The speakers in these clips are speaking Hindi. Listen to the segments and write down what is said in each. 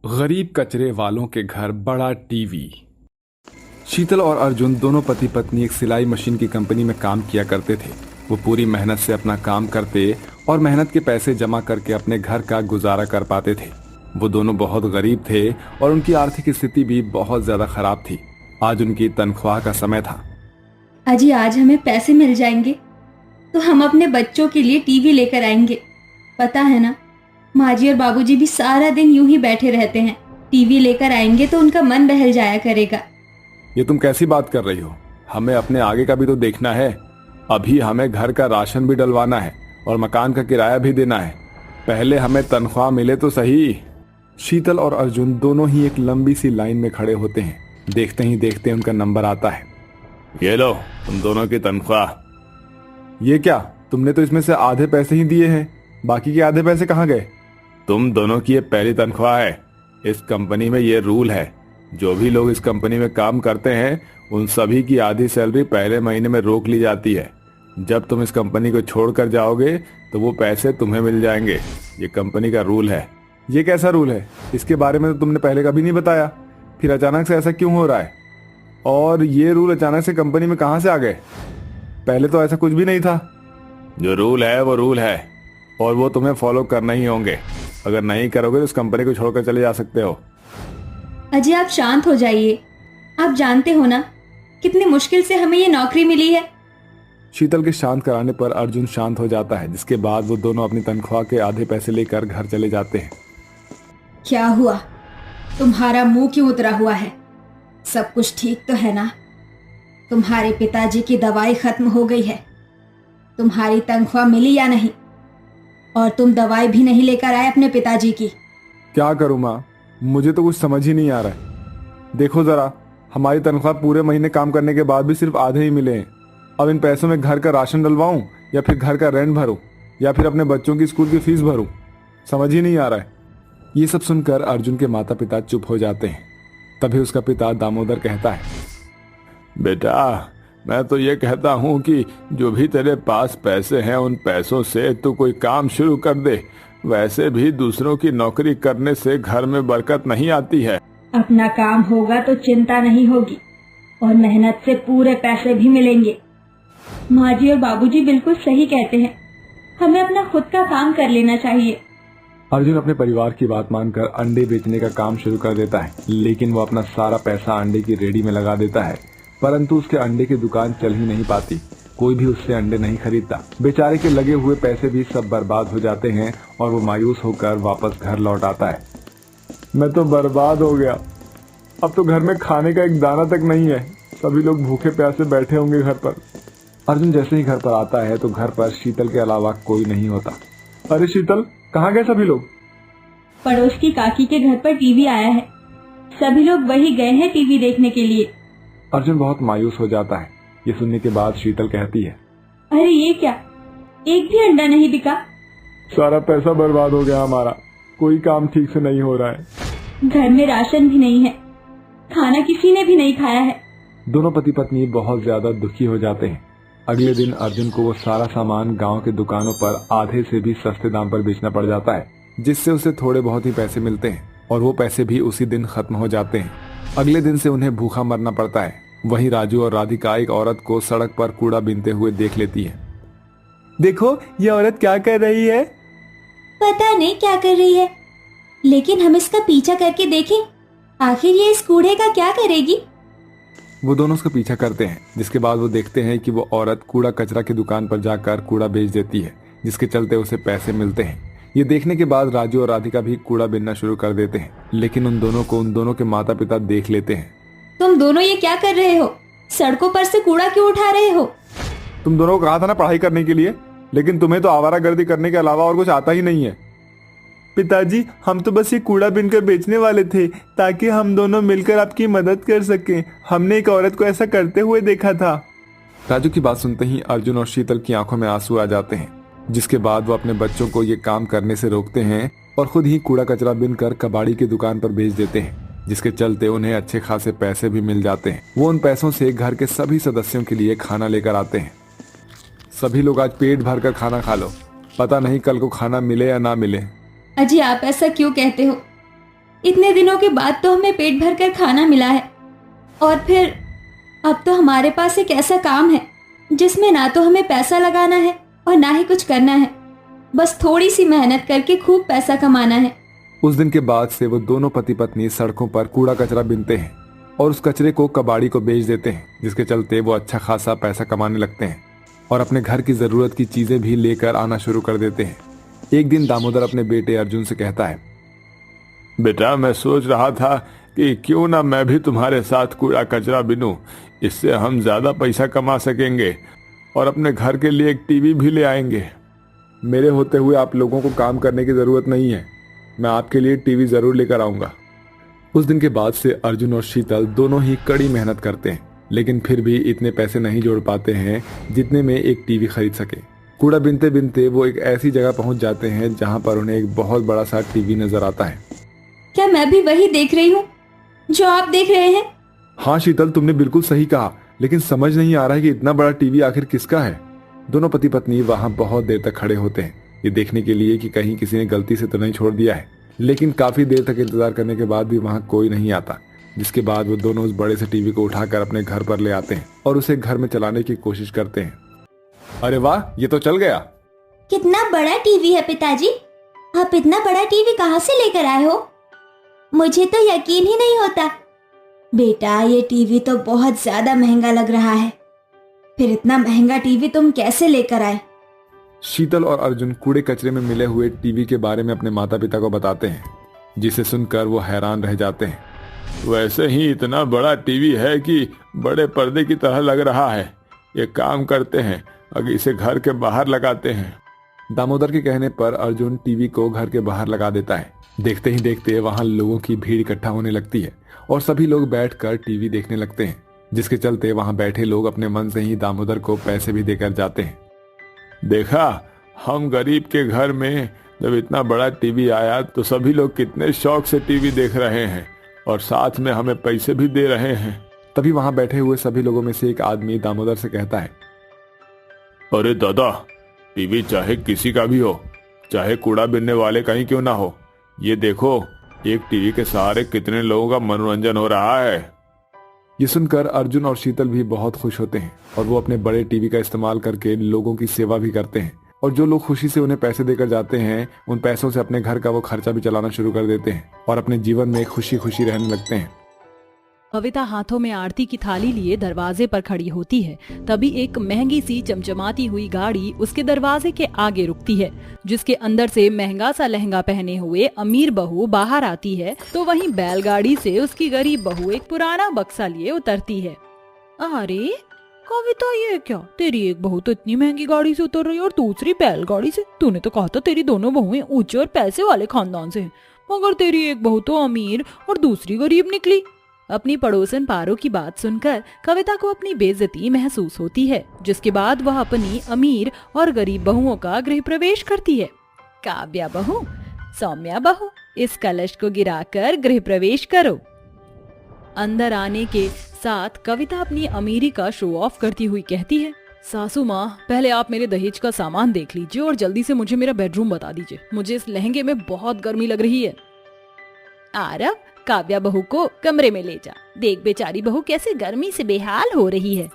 गरीब कचरे वालों के घर बड़ा टीवी। शीतल और अर्जुन दोनों पति पत्नी एक सिलाई मशीन की कंपनी में काम किया करते थे। वो पूरी मेहनत से अपना काम करते और मेहनत के पैसे जमा करके अपने घर का गुजारा कर पाते थे। वो दोनों बहुत गरीब थे और उनकी आर्थिक स्थिति भी बहुत ज्यादा खराब थी। आज उनकी तनख्वाह का समय था। अजी आज हमें पैसे मिल जाएंगे तो हम अपने बच्चों के लिए टीवी लेकर आएंगे। पता है ना, माँ जी और बाबूजी भी सारा दिन यूं ही बैठे रहते हैं। टीवी लेकर आएंगे तो उनका मन बहल जाया करेगा। ये तुम कैसी बात कर रही हो? हमें अपने आगे का भी तो देखना है। अभी हमें घर का राशन भी डलवाना है और मकान का किराया भी देना है। पहले हमें तनख्वाह मिले तो सही। शीतल और अर्जुन दोनों ही एक लंबी सी लाइन में खड़े होते हैं। देखते ही देखते उनका नंबर आता है। ये लो तुम दोनों की तनख्वाह। ये क्या, तुमने तो इसमें से आधे पैसे ही दिए हैं, बाकी के आधे पैसे कहाँ गए? तुम दोनों की ये पहली तनख्वाह है। इस कंपनी में ये रूल है, जो भी लोग इस कंपनी में काम करते हैं उन सभी की आधी सैलरी पहले महीने में रोक ली जाती है। जब तुम इस कंपनी को छोड़कर जाओगे तो वो पैसे तुम्हें मिल जाएंगे। ये कंपनी का रूल है। ये कैसा रूल है? इसके बारे में तो तुमने पहले कभी नहीं बताया, फिर अचानक से ऐसा क्यों हो रहा है? और ये रूल अचानक से कंपनी में कहाँ से आ गए? पहले तो ऐसा कुछ भी नहीं था। जो रूल है वो रूल है और वो तुम्हें फॉलो करना ही होंगे। अगर नहीं करोगे तो इस कंपनी को छोड़कर चले जा सकते हो। अजी आप शांत हो जाइए। आप जानते हो ना कितनी मुश्किल से हमें ये नौकरी मिली है। शीतल के शांत कराने पर अर्जुन शांत हो जाता है, जिसके बाद वो दोनों अपनी तनख्वाह के आधे पैसे लेकर घर चले जाते हैं। क्या हुआ? तुम्हारा मुंह क्यों उतरा हुआ है? सब कुछ ठीक तो है ना? तुम्हारे पिताजी की दवाई खत्म हो गई है। तुम्हारी तनख्वाह मिली या नहीं? और तुम दवाई भी नहीं लेकर आए अपने पिताजी की। क्या करूं माँ, मुझे तो कुछ समझ ही नहीं आ रहा है। देखो जरा, हमारी तनख्वाह पूरे महीने काम करने के बाद भी सिर्फ आधे ही मिले हैं। अब इन पैसों में घर का राशन डलवाऊं या फिर घर का रेंट भरूं या फिर अपने बच्चों की स्कूल की फीस भरूं, समझ ही नहीं आ रहा है। ये सब सुनकर अर्जुन के माता पिता चुप हो जाते हैं। तभी उसका पिता दामोदर कहता है, बेटा मैं तो ये कहता हूँ कि जो भी तेरे पास पैसे हैं उन पैसों से तू कोई काम शुरू कर दे। वैसे भी दूसरों की नौकरी करने से घर में बरकत नहीं आती है। अपना काम होगा तो चिंता नहीं होगी और मेहनत से पूरे पैसे भी मिलेंगे। माँ जी और बाबूजी बिल्कुल सही कहते हैं, हमें अपना खुद का काम कर लेना चाहिए। अर्जुन अपने परिवार की बात मानकर अंडे बेचने का काम शुरू कर देता है, लेकिन वो अपना सारा पैसा अंडे की रेडी में लगा देता है। परंतु उसके अंडे की दुकान चल ही नहीं पाती। कोई भी उससे अंडे नहीं खरीदता। बेचारे के लगे हुए पैसे भी सब बर्बाद हो जाते हैं और वो मायूस होकर वापस घर लौट आता है। मैं तो बर्बाद हो गया। अब तो घर में खाने का एक दाना तक नहीं है। सभी लोग भूखे प्यासे बैठे होंगे घर पर। अर्जुन जैसे ही घर पर आता है तो घर पर शीतल के अलावा कोई नहीं होता। अरे शीतल, कहाँ गए सभी लोग? पड़ोस की काकी के घर पर टीवी आया है, सभी लोग वही गए हैं टीवी देखने के लिए। अर्जुन बहुत मायूस हो जाता है। ये सुनने के बाद शीतल कहती है, अरे ये क्या, एक भी अंडा नहीं बिका। सारा पैसा बर्बाद हो गया हमारा। कोई काम ठीक से नहीं हो रहा है। घर में राशन भी नहीं है, खाना किसी ने भी नहीं खाया है। दोनों पति पत्नी बहुत ज्यादा दुखी हो जाते हैं। अगले दिन अर्जुन को वो सारा सामान गांव के दुकानों पर आधे से भी सस्ते दाम पर बेचना पड़ जाता है, जिससे उसे थोड़े बहुत ही पैसे मिलते हैं और वो पैसे भी उसी दिन खत्म हो जाते हैं। अगले दिन से उन्हें भूखा मरना पड़ता है। वहीं राजू और राधिका एक औरत को सड़क पर कूड़ा बीनते हुए देख लेती है। देखो ये औरत क्या कर रही है। पता नहीं क्या कर रही है, लेकिन हम इसका पीछा करके देखें, आखिर ये इस कूड़े का क्या करेगी। वो दोनों उसका पीछा करते हैं, जिसके बाद वो देखते हैं कि वो औरत कूड़ा कचरा की दुकान पर जाकर कूड़ा बेच देती है, जिसके चलते उसे पैसे मिलते हैं। ये देखने के बाद राजू और राधिका भी कूड़ा बीनना शुरू कर देते हैं, लेकिन उन दोनों के माता पिता देख लेते हैं। तुम दोनों ये क्या कर रहे हो? सड़कों पर से कूड़ा क्यों उठा रहे हो? तुम दोनों को कहा था ना पढ़ाई करने के लिए, लेकिन तुम्हें तो आवारागर्दी करने के अलावा और कुछ आता ही नहीं है। पिताजी हम तो बस ये कूड़ा बीनकर बेचने वाले थे ताकि हम दोनों मिलकर आपकी मदद कर सकें। हमने एक औरत को ऐसा करते हुए देखा था। राजू की बात सुनते ही अर्जुन और शीतल की आंखों में आंसू आ जाते हैं, जिसके बाद वो अपने बच्चों को ये काम करने से रोकते हैं और खुद ही कूड़ा कचरा बीनकर कबाड़ी की दुकान पर बेच देते हैं, जिसके चलते उन्हें अच्छे खासे पैसे भी मिल जाते हैं। वो उन पैसों से घर के सभी सदस्यों के लिए खाना लेकर आते हैं। सभी लोग आज पेट भर कर खाना खा लो, पता नहीं कल को खाना मिले या ना मिले। अजी आप ऐसा क्यों कहते हो? इतने दिनों के बाद तो हमें पेट भर कर खाना मिला है, और फिर अब तो हमारे पास एक ऐसा काम है जिसमें ना तो हमें पैसा लगाना है और ना ही कुछ करना है। बस थोड़ी सी मेहनत करके खूब पैसा कमाना है। उस दिन के बाद से वो दोनों पति पत्नी सड़कों पर कूड़ा कचरा बीनते हैं और उस कचरे को कबाड़ी को बेच देते हैं, जिसके चलते वो अच्छा खासा पैसा कमाने लगते हैं और अपने घर की जरूरत की चीजें भी लेकर आना शुरू कर देते हैं। एक दिन दामोदर अपने बेटे अर्जुन से कहता है, बेटा मैं सोच रहा था कि क्यों ना मैं भी तुम्हारे साथ कूड़ा कचरा बीनूं, इससे हम ज्यादा पैसा कमा सकेंगे और अपने घर के लिए एक टीवी भी ले आएंगे। मेरे होते हुए आप लोगों को काम करने की जरूरत नहीं है, मैं आपके लिए टीवी जरूर लेकर आऊंगा। उस दिन के बाद से अर्जुन और शीतल दोनों ही कड़ी मेहनत करते हैं, लेकिन फिर भी इतने पैसे नहीं जोड़ पाते हैं जितने में एक टीवी खरीद सके। कूड़ा बिनते बिनते वो एक ऐसी जगह पहुंच जाते हैं जहां पर उन्हें एक बहुत बड़ा सा टीवी नजर आता है। क्या मैं भी वही देख रही हूँ जो आप देख रहे हैं? हाँ शीतल, तुमने बिल्कुल सही कहा, लेकिन समझ नहीं आ रहा है कि इतना बड़ा टीवी आखिर किसका है। दोनों पति पत्नी वहां बहुत देर तक खड़े होते हैं, ये देखने के लिए कि कहीं किसी ने गलती से तो नहीं छोड़ दिया है। लेकिन काफी देर तक इंतजार करने के बाद भी वहां कोई नहीं आता, जिसके बाद वो दोनों उस बड़े से टीवी को उठाकर अपने घर पर ले आते हैं और उसे घर में चलाने की कोशिश करते हैं। अरे वाह, ये तो चल गया। कितना बड़ा टीवी है पिताजी, आप इतना बड़ा टीवी कहाँ से लेकर आए हो? मुझे तो यकीन ही नहीं होता। बेटा ये टीवी तो बहुत ज्यादा महंगा लग रहा है, फिर इतना महंगा टीवी तुम कैसे लेकर आए? शीतल और अर्जुन कूड़े कचरे में मिले हुए टीवी के बारे में अपने माता पिता को बताते हैं, जिसे सुनकर वो हैरान रह जाते हैं। वैसे ही इतना बड़ा टीवी है कि बड़े पर्दे की तरह लग रहा है। ये काम करते हैं, अगर इसे घर के बाहर लगाते हैं। दामोदर के कहने पर अर्जुन टीवी को घर के बाहर लगा देता है। देखते ही देखते वहां लोगों की भीड़ इकट्ठा होने लगती है और सभी लोग बैठकर टीवी देखने लगते हैं, जिसके चलते वहां बैठे लोग अपने मन से ही दामोदर को पैसे भी देकर जाते हैं। देखा, हम गरीब के घर में जब इतना बड़ा टीवी आया तो सभी लोग कितने शौक से टीवी देख रहे हैं और साथ में हमें पैसे भी दे रहे हैं। तभी वहां बैठे हुए सभी लोगों में से एक आदमी दामोदर से कहता है, अरे दादा, टीवी चाहे किसी का भी हो, चाहे कूड़ा बिनने वाले का ही क्यों ना हो, ये देखो एक टीवी के सहारे कितने लोगों का मनोरंजन हो रहा है। ये सुनकर अर्जुन और शीतल भी बहुत खुश होते हैं और वो अपने बड़े टीवी का इस्तेमाल करके लोगों की सेवा भी करते हैं, और जो लोग खुशी से उन्हें पैसे देकर जाते हैं उन पैसों से अपने घर का वो खर्चा भी चलाना शुरू कर देते हैं और अपने जीवन में खुशी खुशी रहने लगते हैं। कविता हाथों में आरती की थाली लिए दरवाजे पर खड़ी होती है। तभी एक महंगी सी चमचमाती हुई गाड़ी उसके दरवाजे के आगे रुकती है, जिसके अंदर से महंगा सा लहंगा पहने हुए अमीर बहू बाहर आती है, तो वहीं बैलगाड़ी से उसकी गरीब बहू एक पुराना बक्सा लिए उतरती है। अरे कविता, ये क्या, तेरी एक बहू तो इतनी महंगी गाड़ी से उतर रही है और दूसरी बैलगाड़ी से? तूने तो कहा था तेरी दोनों बहुएं ऊंचे और पैसे वाले खानदान से, मगर तेरी एक बहू तो अमीर और दूसरी गरीब निकली। अपनी पड़ोसन पारो की बात सुनकर कविता को अपनी बेइज्जती महसूस होती है, जिसके बाद वह अपनी अमीर और गरीब बहुओं का गृह प्रवेश करती है। काव्या बहू, सौम्या बहू, इस कलश को गिराकर गृह प्रवेश करो। अंदर आने के साथ कविता अपनी अमीरी का शो ऑफ करती हुई कहती है, सासू माँ, पहले आप मेरे दहेज का सामान देख लीजिए और जल्दी से मुझे मेरा बेडरूम बता दीजिए। मुझे इस लहंगे में बहुत गर्मी लग रही है। आरव, काव्या बहू को कमरे में ले जा, देख बेचारी बहू कैसे गर्मी से बेहाल हो रही है।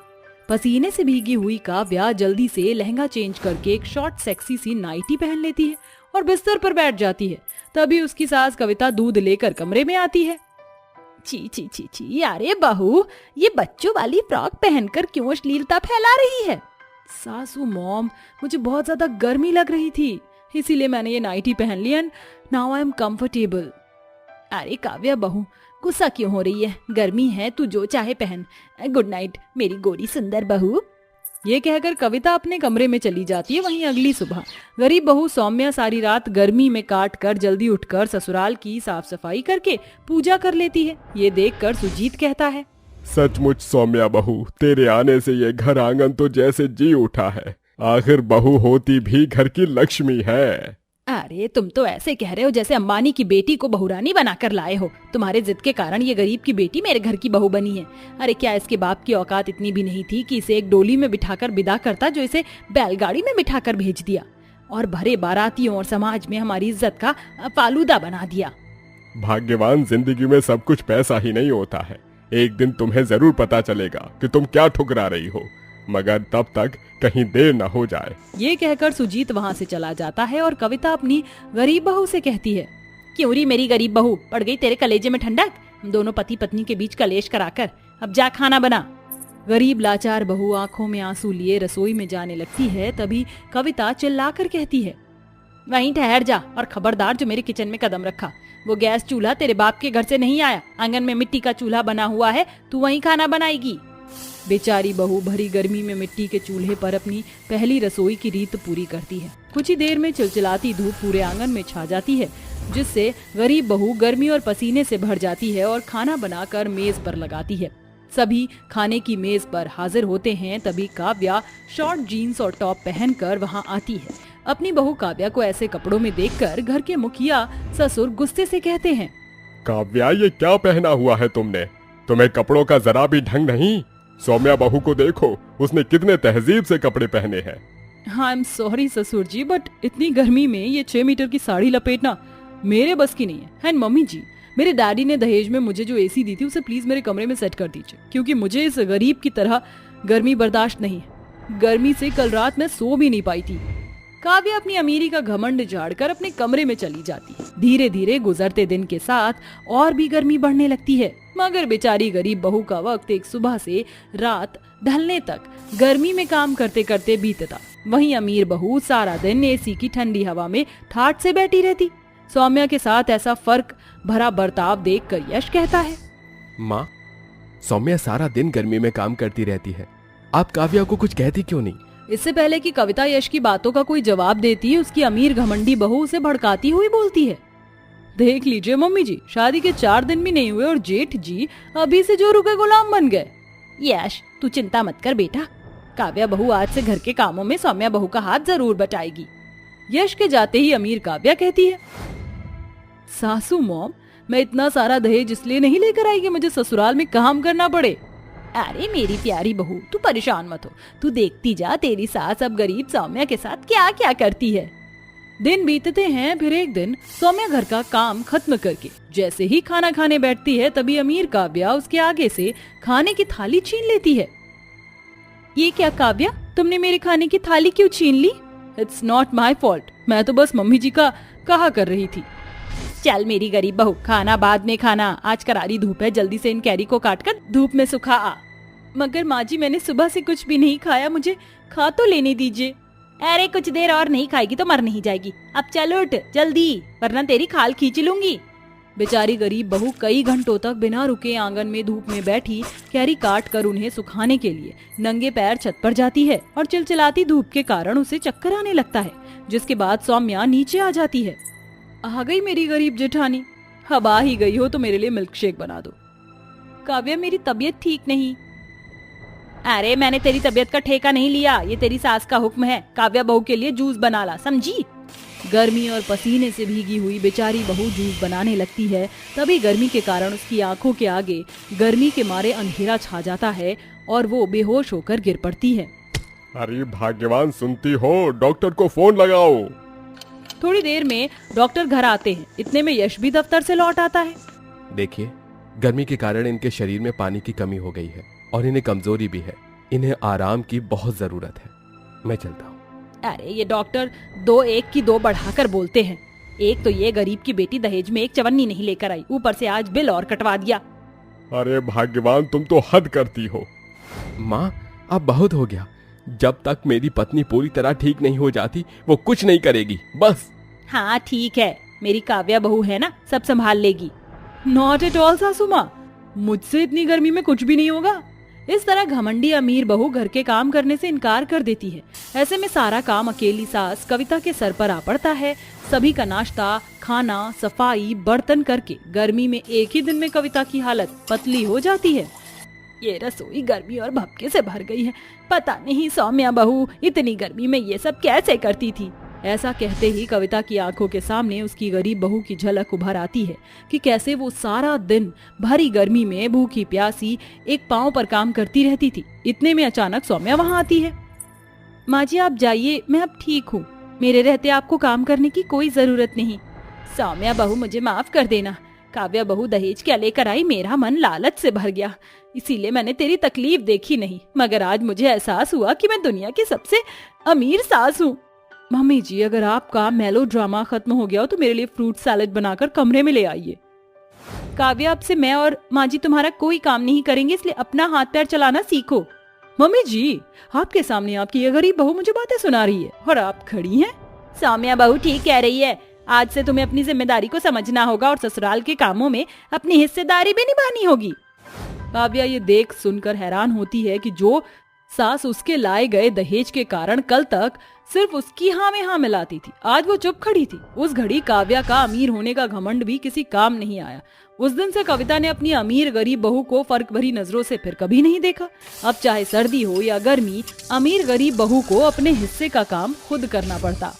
पसीने से भीगी हुई काव्या जल्दी से लहंगा चेंज करके एक शॉर्ट सेक्सी सी नाइटी पहन लेती है और बिस्तर पर बैठ जाती है। तभी उसकी सास कविता दूध लेकर कमरे में आती है। ची ची ची ची, अरे बहू, ये बच्चों वाली फ्रॉक पहनकर क्यों अश्लीलता फैला रही है? सासू मॉम, मुझे बहुत ज्यादा गर्मी लग रही थी, इसीलिए मैंने ये नाइटी पहन ली and now I am comfortable. अरे काव्या बहू, गुस्सा क्यों हो रही है? गर्मी है, तू जो चाहे पहन। गुड नाइट मेरी गोरी सुंदर बहू। ये कहकर कविता अपने कमरे में चली जाती है। वहीं अगली सुबह गरीब बहू सौम्या सारी रात गर्मी में काट कर जल्दी उठकर ससुराल की साफ सफाई करके पूजा कर लेती है। ये देखकर सुजीत कहता है, सचमुच सौम्या बहू, तेरे आने से ये घर आंगन तो जैसे जी उठा है। आखिर बहू होती भी घर की लक्ष्मी है। अरे तुम तो ऐसे कह रहे हो जैसे अंबानी की बेटी को बहुरानी बनाकर लाए हो। तुम्हारे जिद के कारण ये गरीब की बेटी मेरे घर की बहू बनी है। अरे क्या इसके बाप की औकात इतनी भी नहीं थी कि इसे एक डोली में बिठाकर विदा करता, जो इसे बैलगाड़ी में बिठाकर भेज दिया और भरे बारातियों और समाज में हमारी इज्जत का फालूदा बना दिया। भाग्यवान जिंदगी में सब कुछ पैसा ही नहीं होता है। एक दिन तुम्हें जरूर पता चलेगा कि तुम क्या ठुकरा रही हो, मगर तब तक कहीं देर न हो जाए। ये कहकर सुजीत वहाँ से चला जाता है और कविता अपनी गरीब बहू से कहती है, क्यों री मेरी गरीब बहू, पड़ गई तेरे कलेजे में ठंडक? हम दोनों पति पत्नी के बीच कलेश कराकर अब जा खाना बना। गरीब लाचार बहू आंखों में आंसू लिए रसोई में जाने लगती है। तभी कविता चिल्लाकर कहती है, वहीं ठहर जा और खबरदार जो मेरे किचन में कदम रखा। वो गैस चूल्हा तेरे बाप के घर से नहीं आया, आंगन में मिट्टी का चूल्हा बना हुआ है, तू वहीं खाना बनाएगी। बेचारी बहू भरी गर्मी में मिट्टी के चूल्हे पर अपनी पहली रसोई की रीत पूरी करती है। कुछ ही देर में चिलचिलाती धूप पूरे आंगन में छा जाती है, जिससे गरीब बहू गर्मी और पसीने से भर जाती है और खाना बनाकर मेज पर लगाती है। सभी खाने की मेज पर हाजिर होते हैं। तभी काव्या शॉर्ट जीन्स और टॉप पहनकर वहां आती है। अपनी बहू काव्या को ऐसे कपड़ों में देखकर घर के मुखिया ससुर गुस्से से कहते हैं, काव्या ये क्या पहना हुआ है तुमने? तुम्हें कपड़ों का जरा भी ढंग नहीं। सौम्या बहू को देखो, उसने कितने तहजीब से कपड़े पहने हैं। हाँ, आई एम सॉरी ससुर जी, बट इतनी गर्मी में ये 6 मीटर की साड़ी लपेटना मेरे बस की नहीं है। एंड मम्मी जी, मेरे डैडी ने दहेज में मुझे जो एसी दी थी उसे प्लीज मेरे कमरे में सेट कर दीजिए, क्योंकि मुझे इस गरीब की तरह गर्मी बर्दाश्त नहीं है। गर्मी से कल रात मैं सो भी नहीं पाई थी। काव्या अपनी अमीरी का घमंड झाड़कर अपने कमरे में चली जाती है। धीरे धीरे गुजरते दिन के साथ और भी गर्मी बढ़ने लगती है, मगर बेचारी गरीब बहू का वक्त एक सुबह से रात ढलने तक गर्मी में काम करते करते बीतता। वहीं अमीर बहू सारा दिन एसी की ठंडी हवा में ठाठ से बैठी रहती। सौम्या के साथ ऐसा फर्क भरा बर्ताव देखकर यश कहता है, माँ, सौम्या सारा दिन गर्मी में काम करती रहती है, आप काव्या को कुछ कहती क्यों नहीं? इससे पहले कि कविता यश की बातों का कोई जवाब देती है, उसकी अमीर घमंडी बहू उसे भड़काती हुई बोलती है, देख लीजिए मम्मी जी, शादी के 4 दिन भी नहीं हुए और जेठ जी अभी से जोरू के गुलाम बन गए। यश, तू चिंता मत कर बेटा, काव्या बहू आज से घर के कामों में सौम्या बहू का हाथ जरूर बटाएगी। यश के जाते ही अमीर काव्या कहती है, सासू मॉम, मैं इतना सारा दहेज इसलिए नहीं लेकर आई कि मुझे ससुराल में काम करना पड़े। अरे मेरी प्यारी बहू, तू परेशान मत हो, तू देखती जा तेरी सास अब गरीब सौम्या के साथ क्या क्या करती है। दिन बीतते हैं। फिर एक दिन सौम्या घर का काम खत्म करके जैसे ही खाना खाने बैठती है, तभी अमीर काव्या उसके आगे से खाने की थाली छीन लेती है। ये क्या काव्या, तुमने मेरे खाने की थाली क्यों छीन ली? इट्स नॉट माई फॉल्ट, मैं तो बस मम्मी जी का कहा कर रही थी। चल मेरी गरीब बहू, खाना बाद में खाना, आज करारी धूप है, जल्दी से इन कैरी को काटकर धूप में सुखा आ। मगर माँ जी, मैंने सुबह से कुछ भी नहीं खाया, मुझे खा तो लेने दीजिए। अरे कुछ देर और नहीं खाएगी तो मर नहीं जाएगी, अब चल उठ जल्दी, वरना तेरी खाल खींच लूंगी। बेचारी गरीब बहू कई घंटों तक बिना रुके आंगन में धूप में बैठी कैरी काट कर उन्हें सुखाने के लिए नंगे पैर छत पर जाती है और चिलचिलाती धूप के कारण उसे चक्कर आने लगता है, जिसके बाद सौम्या नीचे आ जाती है। आ गई मेरी गरीब जेठानी, अब आ ही गई हो तो मेरे लिए मिल्क शेक बना दो। काव्या, मेरी तबीयत ठीक नहीं। अरे मैंने तेरी तबीयत का ठेका नहीं लिया, ये तेरी सास का हुक्म है, काव्या बहू के लिए जूस बना ला, समझी। गर्मी और पसीने से भीगी हुई बेचारी बहू जूस बनाने लगती है। तभी गर्मी के कारण उसकी आंखों के आगे गर्मी के मारे अंधेरा छा जाता है और वो बेहोश होकर गिर पड़ती है। अरे भाग्यवान, सुनती हो? डॉक्टर को फोन लगाओ। थोड़ी देर में डॉक्टर घर आते हैं। इतने में यश भी दफ्तर से लौट आता है। देखिए, गर्मी के कारण इनके शरीर में पानी की कमी हो गई है और इन्हें कमजोरी भी है, इन्हें आराम की बहुत जरूरत है, मैं चलता हूँ। अरे ये डॉक्टर 2 एक की 2 बढ़ाकर बोलते हैं। एक तो ये गरीब की बेटी दहेज में एक चवन्नी नहीं लेकर आई, ऊपर से आज बिल और कटवा दिया। अरे भाग्यवान, तुम तो हद करती हो। माँ, अब बहुत हो गया, जब तक मेरी पत्नी पूरी तरह ठीक नहीं हो जाती वो कुछ नहीं करेगी, बस। हाँ ठीक है, मेरी काव्या बहू है ना, सब संभाल लेगी। नॉट एट ऑल सासू माँ, मुझसे इतनी गर्मी में कुछ भी नहीं होगा। इस तरह घमंडी अमीर बहू घर के काम करने से इनकार कर देती है। ऐसे में सारा काम अकेली सास कविता के सर पर आ पड़ता है। सभी का नाश्ता, खाना, सफाई, बर्तन करके गर्मी में एक ही दिन में कविता की हालत पतली हो जाती है। ये रसोई गर्मी और भपके से भर गई है, पता नहीं सौम्या बहू इतनी गर्मी में ये सब कैसे करती थी। ऐसा कहते ही कविता की आंखों के सामने उसकी गरीब बहू की झलक उभर आती है कि कैसे वो सारा दिन भरी गर्मी में भूखी प्यासी एक पांव पर काम करती रहती थी। इतने में अचानक सौम्या वहाँ आती है। माँ जी आप जाइए, मैं अब ठीक हूँ, मेरे रहते आपको काम करने की कोई जरूरत नहीं। सौम्या बहू मुझे माफ कर देना, काव्या बहू दहेज क्या लेकर आई, मेरा मन लालच से भर गया, इसीलिए मैंने तेरी तकलीफ देखी नहीं, मगर आज मुझे एहसास हुआ कि मैं दुनिया की सबसे अमीर सास हूँ। मम्मी जी, अगर आपका मेलोड्रामा खत्म हो गया हो तो मेरे लिए फ्रूट सैलेड बनाकर कमरे में ले आइए। काव्या, अब से मैं और माँ जी तुम्हारा कोई काम नहीं करेंगे, इसलिए अपना हाथ पैर चलाना सीखो। मम्मी जी, आपके सामने आपकी ये गरीब बहू मुझे बातें सुना रही है और आप खड़ी हैं। सौम्या बहू ठीक कह रही है, आज से तुम्हें अपनी जिम्मेदारी को समझना होगा और ससुराल के कामों में अपनी हिस्सेदारी भी निभानी होगी। काव्या ये देख सुनकर हैरान होती है कि जो सास उसके लाए गए दहेज के कारण कल तक सिर्फ उसकी हाँ में हाँ मिलाती थी, आज वो चुप खड़ी थी। उस घड़ी काव्या का अमीर होने का घमंड भी किसी काम नहीं आया। उस दिन से कविता ने अपनी अमीर गरीब बहू को फर्क भरी नजरों से फिर कभी नहीं देखा। अब चाहे सर्दी हो या गर्मी, अमीर गरीब बहू को अपने हिस्से का काम खुद करना पड़ता।